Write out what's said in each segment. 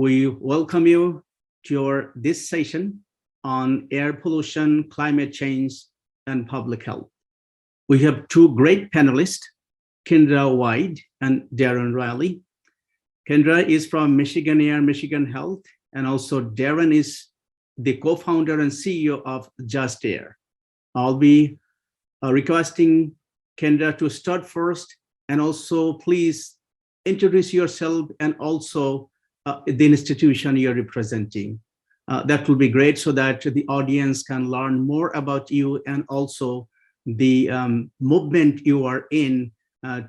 We welcome you to this session on air pollution, climate change, and public health. We have two great panelists, Kindra Weid and Darren Riley. Kindra is from Michigan Air, Michigan Health, and also Darren is the co-founder and CEO of Just Air. I'll be requesting Kindra to start first, and also please introduce yourself and also the institution you're representing. That will be great so that the audience can learn more about you and also the movement you are in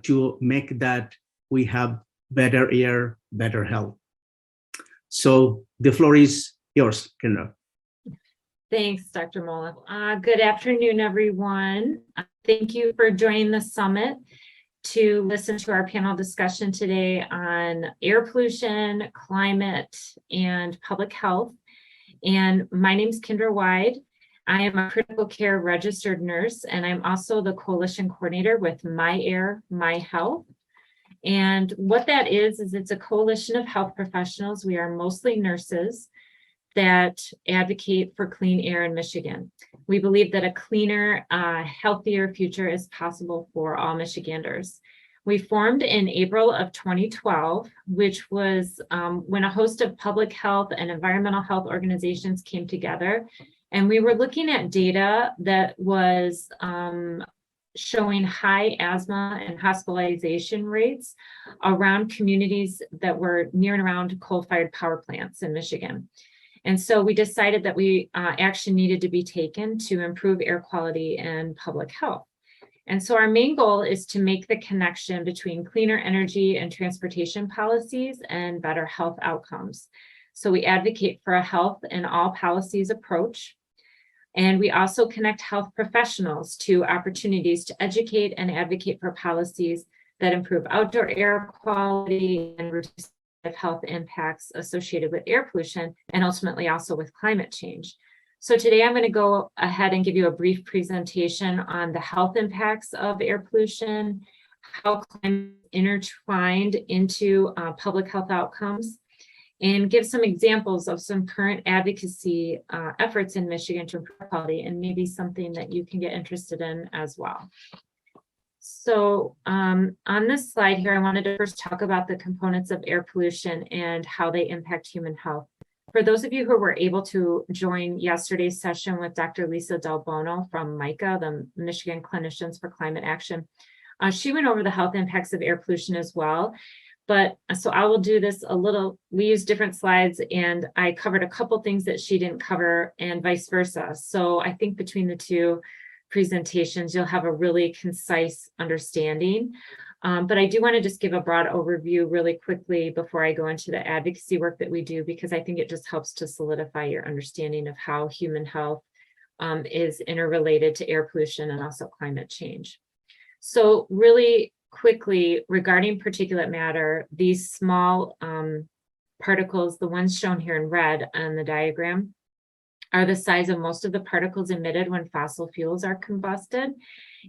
to make that we have better air, better health. So the floor is yours, Kindra. Thanks, Dr. Mola. Good afternoon, everyone. Thank you for joining the summit to listen to our panel discussion today on air pollution, climate, and public health. And my name is Kindra Weid. I am a critical care registered nurse, and I'm also the coalition coordinator with My Air, My Health. And what that is it's a coalition of health professionals. We are mostly nurses that advocate for clean air in Michigan. We believe that a cleaner, healthier future is possible for all Michiganders. We formed in April of 2012, which was when a host of public health and environmental health organizations came together. And we were looking at data that was showing high asthma and hospitalization rates around communities that were near and around coal-fired power plants in Michigan. And so we decided that action needed to be taken to improve air quality and public health. And so our main goal is to make the connection between cleaner energy and transportation policies and better health outcomes. So we advocate for a health in all policies approach. And we also connect health professionals to opportunities to educate and advocate for policies that improve outdoor air quality and reduce health impacts associated with air pollution and ultimately also with climate change. So today I'm going to go ahead and give you a brief presentation on the health impacts of air pollution, how climate is intertwined into public health outcomes, and give some examples of some current advocacy efforts in Michigan to improve quality and maybe something that you can get interested in as well. So on this slide here, I wanted to first talk about the components of air pollution and how they impact human health. For those of you who were able to join yesterday's session with Dr. Lisa Del Bono from MICA, the Michigan Clinicians for Climate Action, she went over the health impacts of air pollution as well. But so I will do this a little, we use different slides and I covered a couple things that she didn't cover and vice versa. So I think between the two presentations, you'll have a really concise understanding. But I do want to just give a broad overview really quickly before I go into the advocacy work that we do, because I think it just helps to solidify your understanding of how human health is interrelated to air pollution and also climate change. So really quickly, regarding particulate matter, these small particles, the ones shown here in red on the diagram, are the size of most of the particles emitted when fossil fuels are combusted.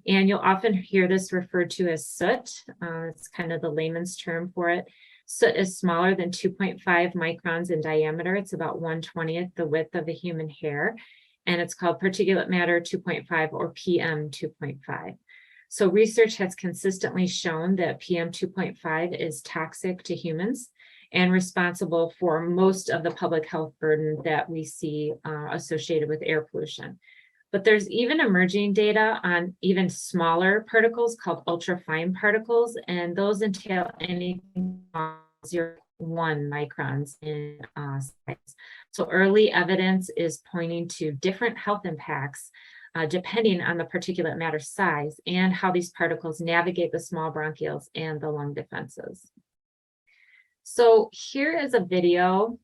And you'll often hear this referred to as soot. It's kind of the layman's term for it. Soot is smaller than 2.5 microns in diameter. It's about 1/20th the width of a human hair. And it's called particulate matter 2.5 or PM 2.5. So research has consistently shown that PM 2.5 is toxic to humans and responsible for most of the public health burden that we see associated with air pollution. But there's even emerging data on even smaller particles called ultrafine particles, and those entail anything 0.1 microns in size. So early evidence is pointing to different health impacts depending on the particulate matter size and how these particles navigate the small bronchioles and the lung defenses. So here is a video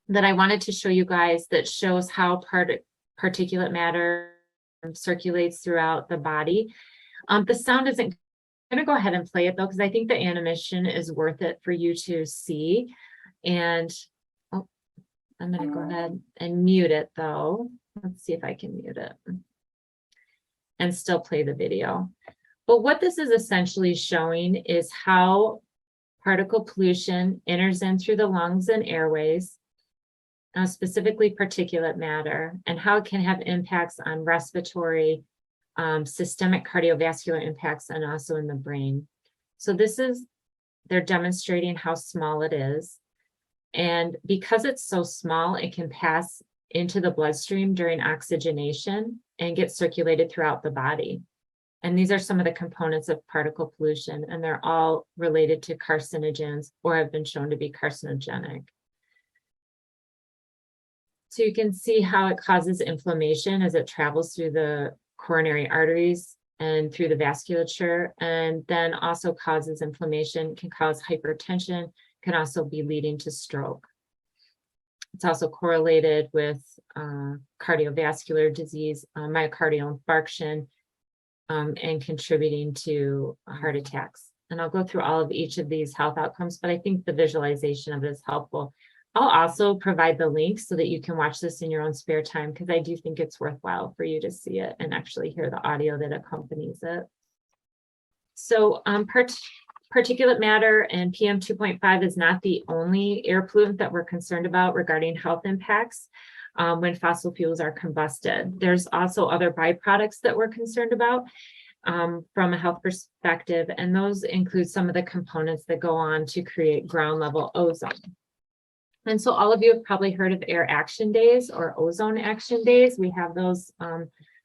that I wanted to show you guys that shows how particulate matter circulates throughout the body. The sound isn't, I'm going to go ahead and play it though, because I think the animation is worth it for you to see. And oh, I'm going to go ahead and mute it though. Let's see if I can mute it and still play the video. But what this is essentially showing is how particle pollution enters in through the lungs and airways, specifically particulate matter, and how it can have impacts on respiratory, systemic cardiovascular impacts, and also in the brain. So they're demonstrating how small it is. And because it's so small, it can pass into the bloodstream during oxygenation and get circulated throughout the body. And these are some of the components of particle pollution, and they're all related to carcinogens or have been shown to be carcinogenic. So you can see how it causes inflammation as it travels through the coronary arteries and through the vasculature, and then also causes inflammation, can cause hypertension, can also be leading to stroke. It's also correlated with cardiovascular disease, myocardial infarction, and contributing to heart attacks. And I'll go through all of each of these health outcomes, but I think the visualization of it is helpful. I'll also provide the link so that you can watch this in your own spare time, because I do think it's worthwhile for you to see it and actually hear the audio that accompanies it. So particulate matter and PM 2.5 is not the only air pollutant that we're concerned about regarding health impacts when fossil fuels are combusted. There's also other byproducts that we're concerned about from a health perspective, and those include some of the components that go on to create ground level ozone. And so all of you have probably heard of air action days or ozone action days. We have those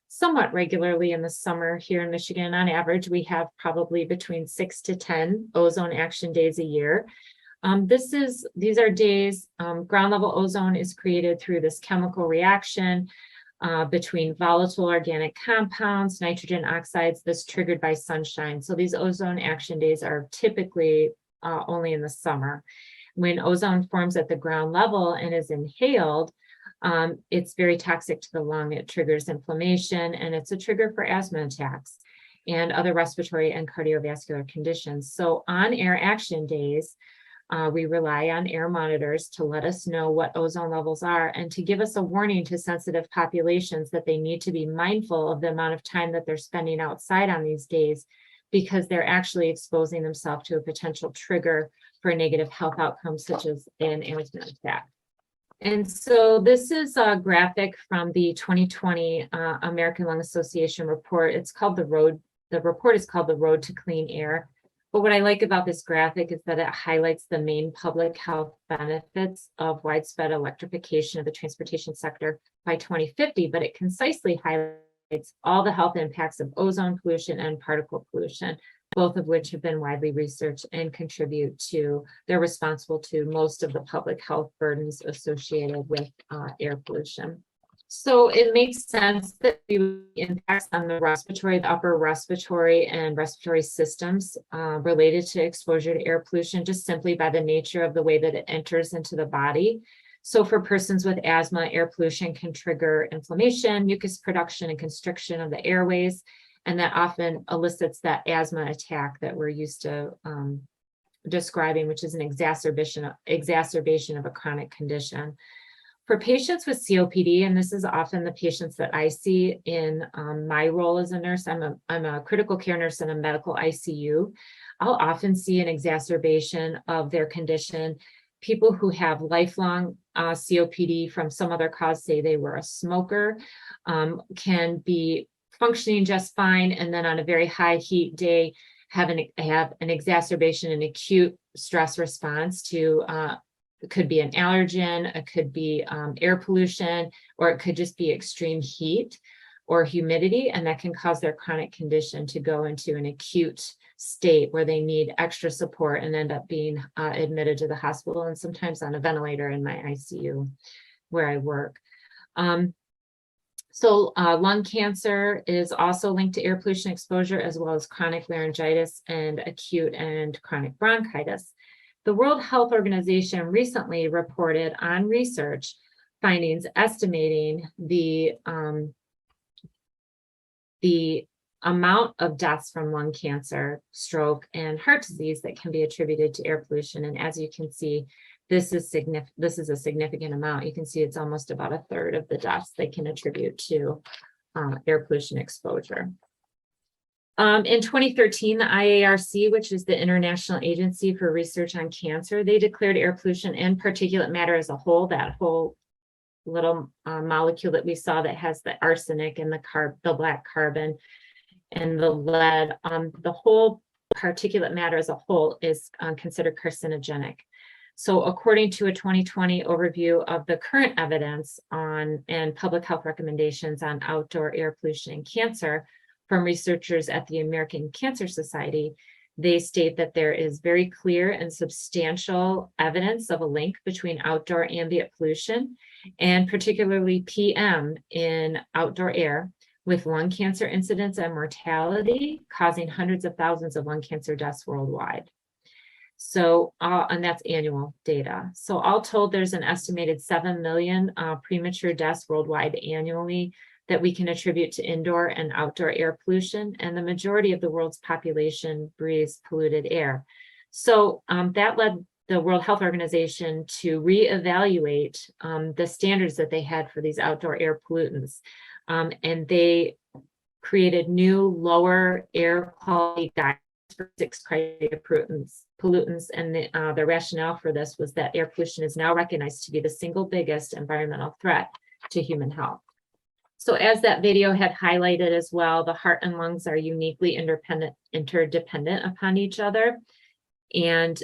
somewhat regularly in the summer here in Michigan. On average, we have probably between 6 to 10 ozone action days a year. These are days, ground level ozone is created through this chemical reaction between volatile organic compounds, nitrogen oxides, that's triggered by sunshine. So these ozone action days are typically only in the summer. When ozone forms at the ground level and is inhaled, it's very toxic to the lung. It triggers inflammation, and it's a trigger for asthma attacks and other respiratory and cardiovascular conditions. So on air action days, we rely on air monitors to let us know what ozone levels are and to give us a warning to sensitive populations that they need to be mindful of the amount of time that they're spending outside on these days, because they're actually exposing themselves to a potential trigger for negative health outcomes such as an asthma attack. And so this is a graphic from the 2020 American Lung Association report. It's called the report is called The Road to Clean Air. But what I like about this graphic is that it highlights the main public health benefits of widespread electrification of the transportation sector by 2050, but it concisely highlights all the health impacts of ozone pollution and particle pollution, both of which have been widely researched and they're responsible to most of the public health burdens associated with air pollution. So it makes sense that the impacts on the upper respiratory and respiratory systems related to exposure to air pollution, just simply by the nature of the way that it enters into the body. So for persons with asthma, air pollution can trigger inflammation, mucus production, and constriction of the airways. And that often elicits that asthma attack that we're used to describing, which is an exacerbation of a chronic condition. For patients with COPD, and this is often the patients that I see in my role as a nurse, I'm a critical care nurse in a medical ICU. I'll often see an exacerbation of their condition. People who have lifelong COPD from some other cause, say they were a smoker, can be functioning just fine, and then on a very high heat day have an exacerbation, an acute stress response to it could be an allergen, it could be air pollution, or it could just be extreme heat or humidity, and that can cause their chronic condition to go into an acute state where they need extra support and end up being admitted to the hospital, and sometimes on a ventilator in my ICU where I work. So lung cancer is also linked to air pollution exposure, as well as chronic laryngitis and acute and chronic bronchitis. The World Health Organization recently reported on research findings estimating the amount of deaths from lung cancer, stroke, and heart disease that can be attributed to air pollution. And as you can see, this is a significant amount. You can see it's almost about a third of the deaths they can attribute to air pollution exposure. In 2013, the IARC, which is the International Agency for Research on Cancer, they declared air pollution and particulate matter as a whole, that whole little molecule that we saw that has the arsenic and the black carbon and the lead, the whole particulate matter as a whole is considered carcinogenic. So according to a 2020 overview of the current evidence on and public health recommendations on outdoor air pollution and cancer from researchers at the American Cancer Society, they state that there is very clear and substantial evidence of a link between outdoor ambient pollution and particularly PM in outdoor air with lung cancer incidence and mortality, causing hundreds of thousands of lung cancer deaths worldwide. So, and that's annual data. So all told, there's an estimated 7 million premature deaths worldwide annually that we can attribute to indoor and outdoor air pollution, and the majority of the world's population breathes polluted air. So that led the World Health Organization to reevaluate the standards that they had for these outdoor air pollutants. And they created new lower air quality guidelines for 6 criteria pollutants. And the rationale for this was that air pollution is now recognized to be the single biggest environmental threat to human health. So as that video had highlighted as well, the heart and lungs are uniquely interdependent upon each other. And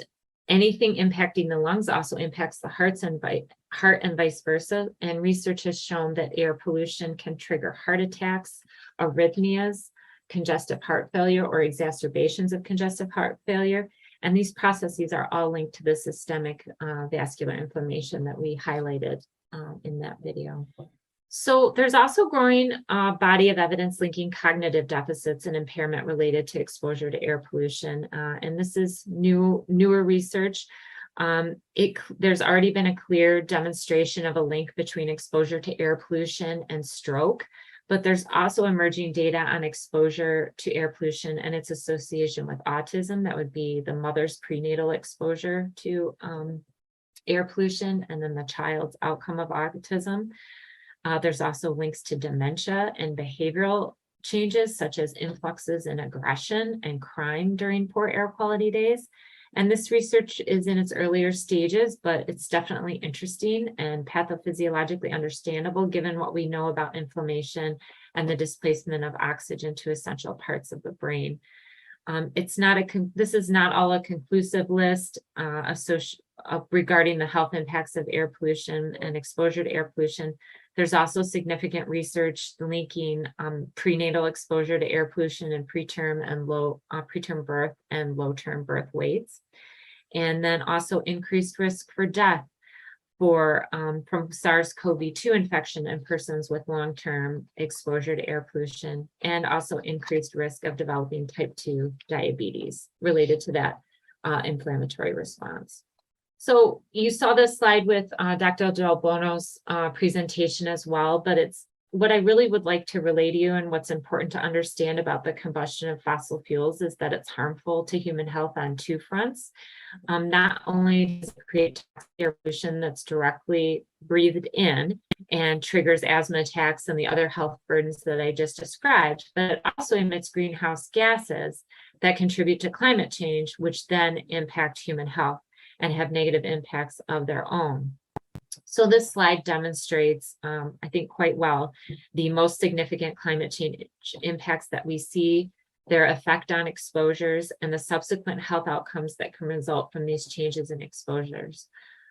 anything impacting the lungs also impacts the heart and vice versa. And research has shown that air pollution can trigger heart attacks, arrhythmias, congestive heart failure, or exacerbations of congestive heart failure. And these processes are all linked to the systemic vascular inflammation that we highlighted in that video. So there's also growing body of evidence linking cognitive deficits and impairment related to exposure to air pollution. And this is newer research. There's already been a clear demonstration of a link between exposure to air pollution and stroke, but there's also emerging data on exposure to air pollution and its association with autism. That would be the mother's prenatal exposure to air pollution and then the child's outcome of autism. There's also links to dementia and behavioral changes, such as influxes in aggression and crime during poor air quality days. And this research is in its earlier stages, but it's definitely interesting and pathophysiologically understandable given what we know about inflammation and the displacement of oxygen to essential parts of the brain. This is not all a conclusive list regarding the health impacts of air pollution and exposure to air pollution. There's also significant research linking prenatal exposure to air pollution and preterm birth and low-term birth weights, and then also increased risk for death from SARS-CoV-2 infection in persons with long-term exposure to air pollution, and also increased risk of developing type 2 diabetes related to that inflammatory response. So you saw this slide with Dr. Del Bono's presentation as well, but it's what I really would like to relay to you and what's important to understand about the combustion of fossil fuels is that it's harmful to human health on 2 fronts. Not only does it create air pollution that's directly breathed in and triggers asthma attacks and the other health burdens that I just described, but it also emits greenhouse gases that contribute to climate change, which then impact human health and have negative impacts of their own. So this slide demonstrates, I think quite well, the most significant climate change impacts that we see, their effect on exposures, and the subsequent health outcomes that can result from these changes in exposures.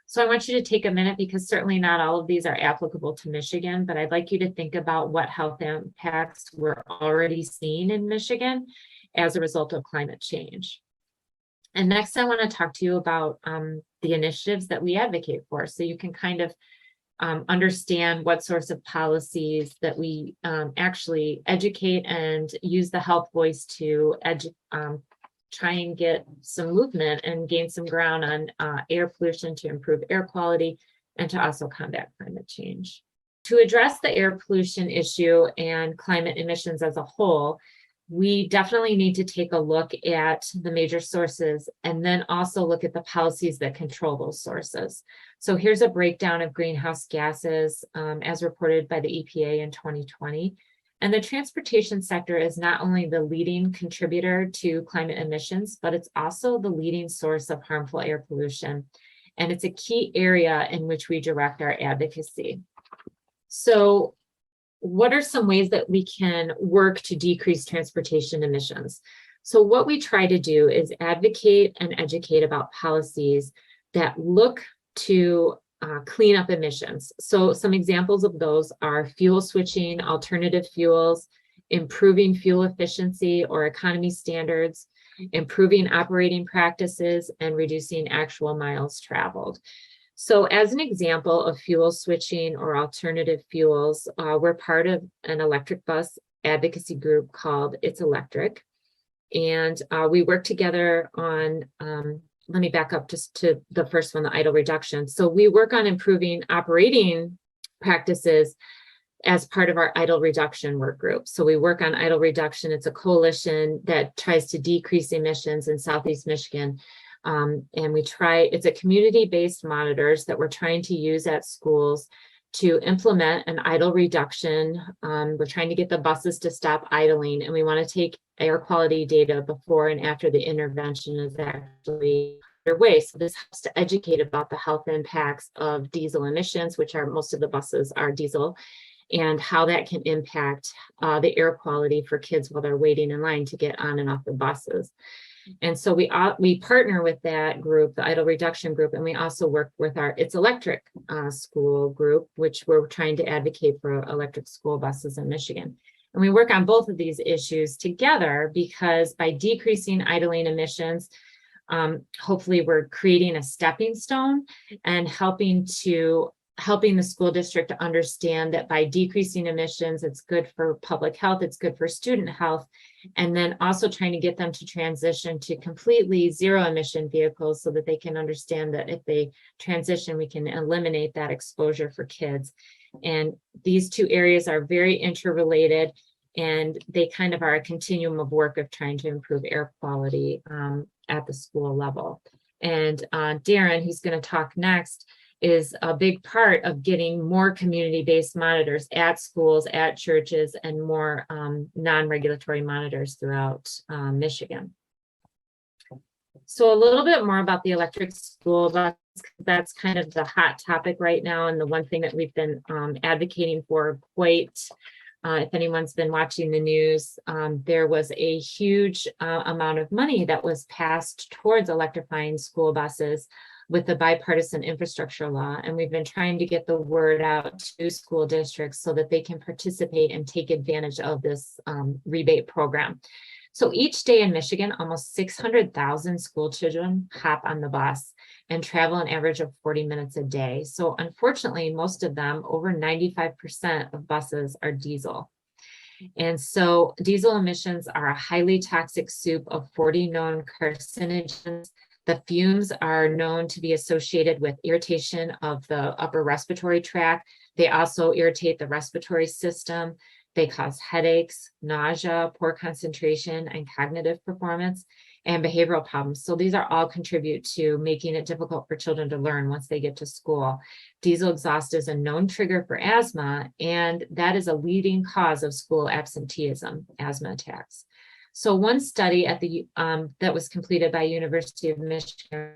So I want you to take a minute, because certainly not all of these are applicable to Michigan, but I'd like you to think about what health impacts we're already seeing in Michigan as a result of climate change. And next, I want to talk to you about the initiatives that we advocate for, so you can kind of understand what sorts of policies that we actually educate and use the health voice to try and get some movement and gain some ground on air pollution to improve air quality and to also combat climate change. To address the air pollution issue and climate emissions as a whole, we definitely need to take a look at the major sources and then also look at the policies that control those sources. So here's a breakdown of greenhouse gases as reported by the EPA in 2020. And the transportation sector is not only the leading contributor to climate emissions, but it's also the leading source of harmful air pollution. And it's a key area in which we direct our advocacy. So what are some ways that we can work to decrease transportation emissions? So what we try to do is advocate and educate about policies that look to clean up emissions. So some examples of those are fuel switching, alternative fuels, improving fuel efficiency or economy standards, improving operating practices, and reducing actual miles traveled. So as an example of fuel switching or alternative fuels, we're part of an electric bus advocacy group called It's Electric. And we work together on, let me back up just to the first one, the idle reduction. So we work on improving operating practices as part of our idle reduction work group. So we work on idle reduction. It's a coalition that tries to decrease emissions in Southeast Michigan. And it's a community-based monitors that we're trying to use at schools to implement an idle reduction. We're trying to get the buses to stop idling, and we want to take air quality data before and after the intervention is actually underway. So this helps to educate about the health impacts of diesel emissions, which are most of the buses are diesel, and how that can impact the air quality for kids while they're waiting in line to get on and off the buses. And so we partner with that group, the idle reduction group, and we also work with our It's Electric school group, which we're trying to advocate for electric school buses in Michigan. And we work on both of these issues together because by decreasing idling emissions, hopefully we're creating a stepping stone and helping the school district to understand that by decreasing emissions, it's good for public health, it's good for student health, and then also trying to get them to transition to completely zero emission vehicles so that they can understand that if they transition, we can eliminate that exposure for kids. And these two areas are very interrelated, and they kind of are a continuum of work of trying to improve air quality at the school level. And Darren, who's going to talk next, is a big part of getting more community-based monitors at schools, at churches, and more non-regulatory monitors throughout Michigan. So a little bit more about the electric school bus. That's kind of the hot topic right now, and the one thing that we've been advocating for quite. If anyone's been watching the news, there was a huge amount of money that was passed towards electrifying school buses with the bipartisan infrastructure law. And we've been trying to get the word out to school districts so that they can participate and take advantage of this rebate program. So each day in Michigan, almost 600,000 school children hop on the bus and travel an average of 40 minutes a day. So unfortunately, most of them, over 95% of buses are diesel. And so diesel emissions are a highly toxic soup of 40 known carcinogens. The fumes are known to be associated with irritation of the upper respiratory tract. They also irritate the respiratory system. They cause headaches, nausea, poor concentration, and cognitive performance, and behavioral problems. So these are all contribute to making it difficult for children to learn once they get to school. Diesel exhaust is a known trigger for asthma, and that is a leading cause of school absenteeism, asthma attacks. So one study at the that was completed by University of Michigan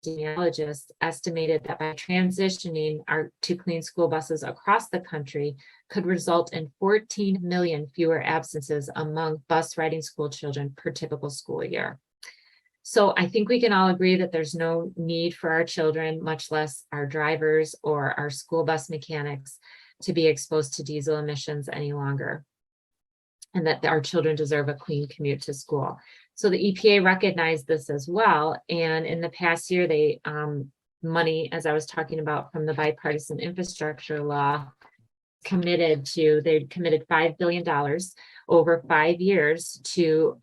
epidemiologists estimated that by transitioning to clean school buses across the country could result in 14 million fewer absences among bus riding school children per typical school year. So I think we can all agree that there's no need for our children, much less our drivers or our school bus mechanics, to be exposed to diesel emissions any longer, and that our children deserve a clean commute to school. So the EPA recognized this as well. And in the past year, they money, as I was talking about from the bipartisan infrastructure law, they committed $5 billion over 5 years to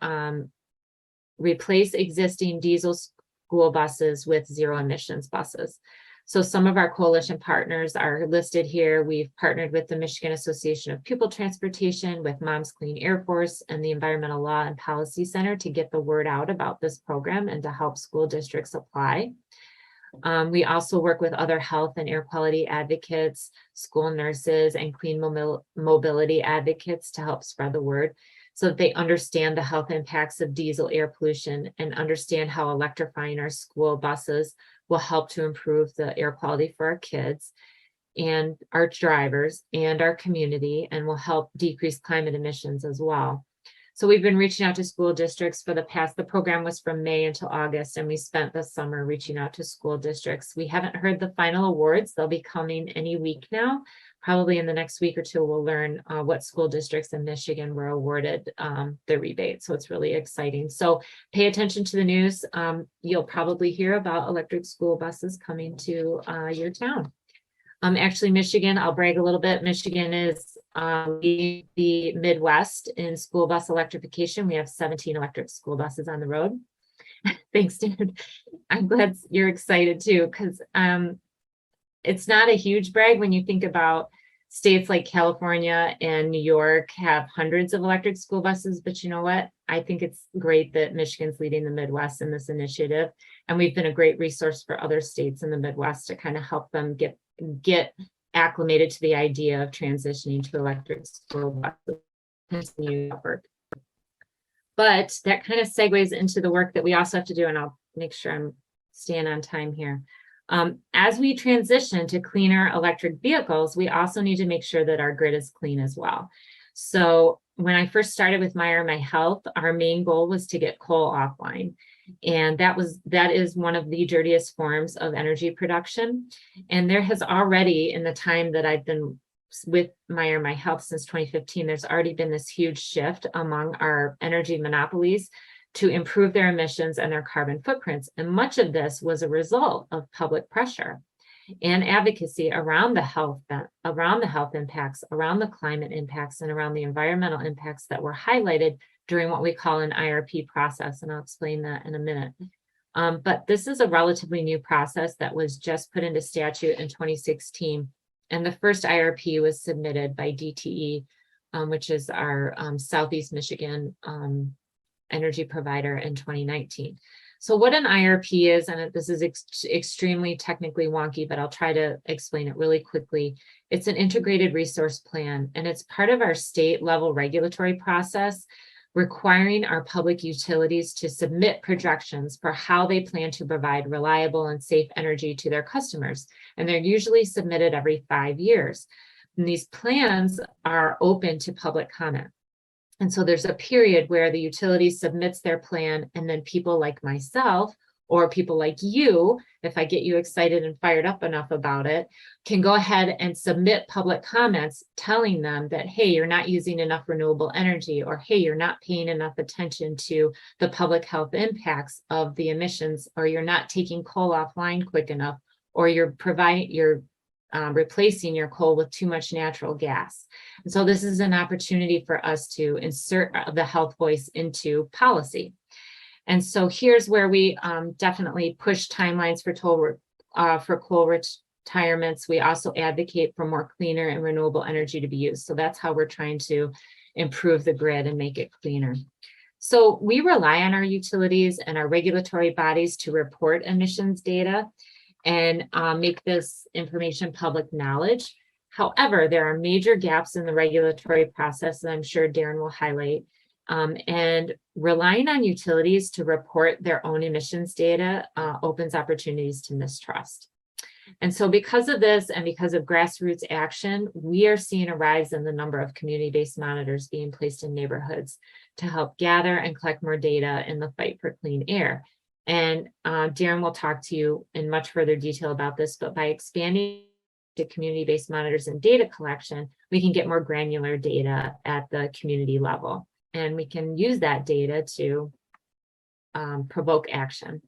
replace existing diesel school buses with zero emissions buses. So some of our coalition partners are listed here. We've partnered with the Michigan Association of Pupil Transportation, with Moms Clean Air Force, and the Environmental Law and Policy Center to get the word out about this program and to help school districts apply. We also work with other health and air quality advocates, school nurses, and clean mobility advocates to help spread the word so that they understand the health impacts of diesel air pollution and understand how electrifying our school buses will help to improve the air quality for our kids and our drivers and our community, and will help decrease climate emissions as well. So we've been reaching out to school districts for the program was from May until August, and we spent the summer reaching out to school districts. We haven't heard the final awards. They'll be coming any week now. Probably in the next week or two, we'll learn what school districts in Michigan were awarded the rebate. So it's really exciting. So pay attention to the news. You'll probably hear about electric school buses coming to your town. Actually, Michigan, I'll brag a little bit. Michigan is leading the Midwest in school bus electrification. We have 17 electric school buses on the road. Thanks, dude. I'm glad you're excited too, because it's not a huge brag when you think about states like California and New York have hundreds of electric school buses. But you know what? I think it's great that Michigan's leading the Midwest in this initiative. And we've been a great resource for other states in the Midwest to kind of help them get acclimated to the idea of transitioning to electric school buses. Continue that work. But that kind of segues into the work that we also have to do, and I'll make sure I'm staying on time here. As we transition to cleaner electric vehicles, we also need to make sure that our grid is clean as well. So when I first started with Meyer My Health, our main goal was to get coal offline. And that is one of the dirtiest forms of energy production. And there has already, in the time that I've been with Meyer My Health since 2015, there's already been this huge shift among our energy monopolies to improve their emissions and their carbon footprints. And much of this was a result of public pressure and advocacy around the health impacts, around the climate impacts, and around the environmental impacts that were highlighted during what we call an IRP process. And I'll explain that in a minute. But this is a relatively new process that was just put into statute in 2016. And the first IRP was submitted by DTE, which is our Southeast Michigan energy provider, in 2019. So what an IRP is, and this is extremely technically wonky, but I'll try to explain it really quickly. It's an integrated resource plan, and it's part of our state level regulatory process, requiring our public utilities to submit projections for how they plan to provide reliable and safe energy to their customers. And they're usually submitted every 5 years. And these plans are open to public comment. And so there's a period where the utility submits their plan, and then people like myself or people like you, if I get you excited and fired up enough about it, can go ahead and submit public comments telling them that, hey, you're not using enough renewable energy, or hey, you're not paying enough attention to the public health impacts of the emissions, or you're not taking coal offline quick enough, or you're replacing your coal with too much natural gas. And so this is an opportunity for us to insert the health voice into policy. And so here's where we definitely push timelines for coal retirements. We also advocate for more cleaner and renewable energy to be used. So that's how we're trying to improve the grid and make it cleaner. So we rely on our utilities and our regulatory bodies to report emissions data and make this information public knowledge. However, there are major gaps in the regulatory process that I'm sure Darren will highlight. And relying on utilities to report their own emissions data opens opportunities to mistrust. And so because of this, and because of grassroots action, we are seeing a rise in the number of community-based monitors being placed in neighborhoods to help gather and collect more data in the fight for clean air. And Darren will talk to you in much further detail about this, but by expanding to community-based monitors and data collection, we can get more granular data at the community level. And we can use that data to provoke action.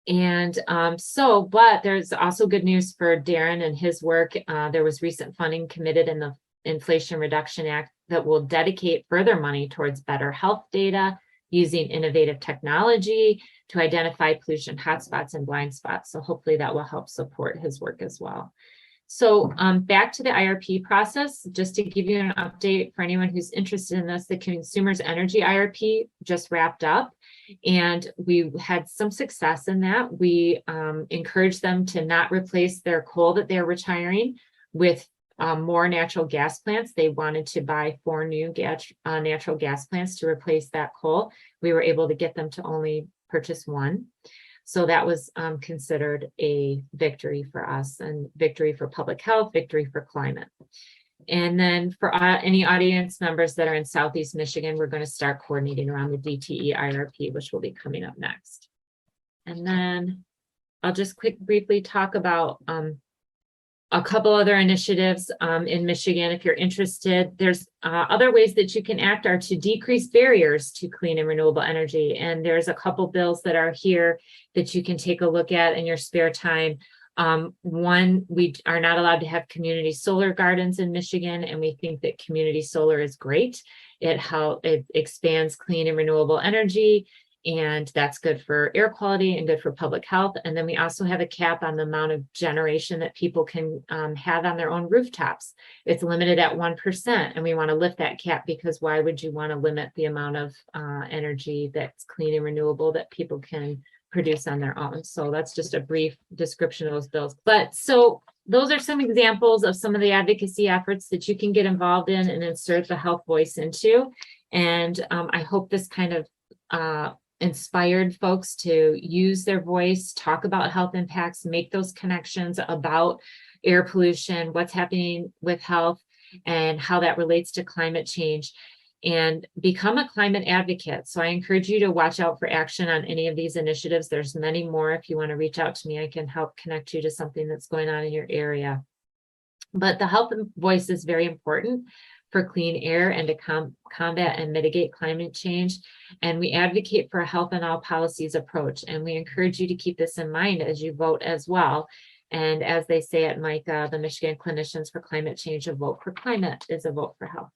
And but there's also good news for Darren and his work. There was recent funding committed in the Inflation Reduction Act that will dedicate further money towards better health data, using innovative technology to identify pollution hotspots and blind spots. So hopefully that will help support his work as well. So back to the IRP process, just to give you an update for anyone who's interested in this, the Consumers Energy IRP just wrapped up, and we had some success in that. We encouraged them to not replace their coal that they're retiring with more natural gas plants. They wanted to buy 4 new natural gas plants to replace that coal. We were able to get them to only purchase 1. So that was considered a victory for us, and victory for public health, victory for climate. And then for any audience members that are in Southeast Michigan, we're going to start coordinating around the DTE IRP, which will be coming up next. And then I'll just briefly talk about a couple other initiatives in Michigan. If you're interested, there's other ways that you can act are to decrease barriers to clean and renewable energy. And there's a couple bills that are here that you can take a look at in your spare time. One, we are not allowed to have community solar gardens in Michigan, and we think that community solar is great. It expands clean and renewable energy, and that's good for air quality and good for public health. And then we also have a cap on the amount of generation that people can have on their own rooftops. It's limited at 1%, and we want to lift that cap because why would you want to limit the amount of energy that's clean and renewable that people can produce on their own? So that's just a brief description of those bills. But so those are some examples of some of the advocacy efforts that you can get involved in and insert the health voice into. And I hope this kind of inspired folks to use their voice, talk about health impacts, make those connections about air pollution, what's happening with health, and how that relates to climate change, and become a climate advocate. So I encourage you to watch out for action on any of these initiatives. There's many more. If you want to reach out to me, I can help connect you to something that's going on in your area. But the health voice is very important for clean air and to combat and mitigate climate change. And we advocate for a health in all policies approach. And we encourage you to keep this in mind as you vote as well. And as they say at MICA, the Michigan Clinicians for Climate Change, a vote for climate is a vote for health.